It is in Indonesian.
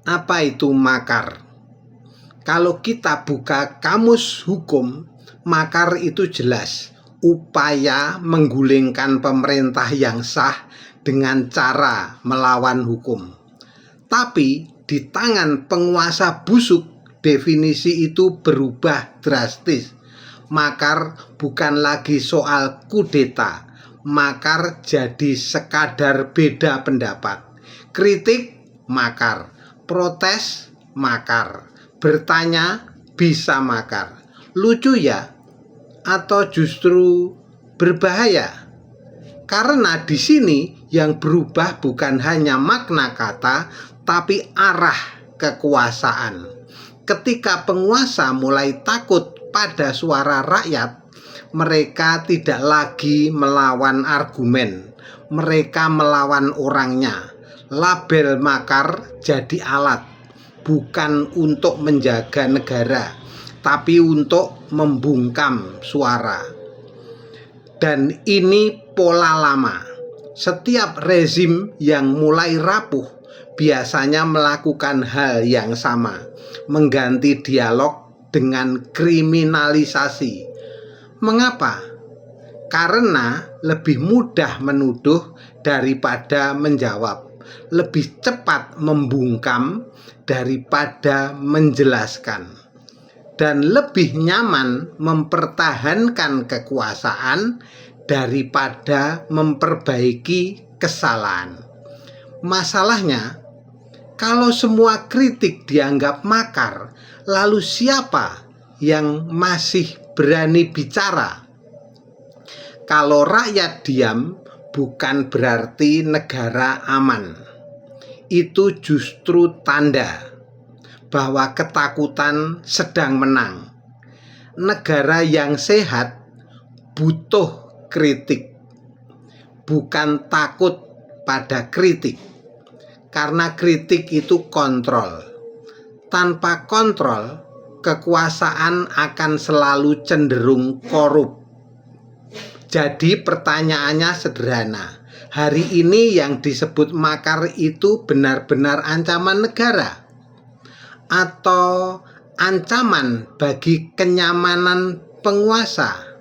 Apa itu makar? Kalau kita buka kamus hukum, makar itu jelas upaya menggulingkan pemerintah yang sah dengan cara melawan hukum. Tapi di tangan penguasa busuk, definisi itu berubah drastis. Makar bukan lagi soal kudeta. Makar jadi sekadar beda pendapat. Kritik makar, protes makar, bertanya bisa makar. Lucu ya? Atau justru berbahaya? Karena di sini yang berubah bukan hanya makna kata, tapi arah kekuasaan. Ketika penguasa mulai takut pada suara rakyat, mereka tidak lagi melawan argumen, mereka melawan orangnya. Label makar jadi alat, bukan untuk menjaga negara, tapi untuk membungkam suara. Dan ini pola lama. Setiap rezim yang mulai rapuh biasanya melakukan hal yang sama, mengganti dialog dengan kriminalisasi. Mengapa? Karena lebih mudah menuduh daripada menjawab, lebih cepat membungkam daripada menjelaskan, dan lebih nyaman mempertahankan kekuasaan daripada memperbaiki kesalahan. Masalahnya, kalau semua kritik dianggap makar, lalu siapa yang masih berani bicara? Kalau rakyat diam, bukan berarti negara aman. Itu justru tanda bahwa ketakutan sedang menang. Negara yang sehat butuh kritik, bukan takut pada kritik. Karena kritik itu kontrol. Tanpa kontrol, kekuasaan akan selalu cenderung korup. Jadi pertanyaannya sederhana. Hari ini yang disebut makar itu benar-benar ancaman negara? Atau ancaman bagi kenyamanan penguasa?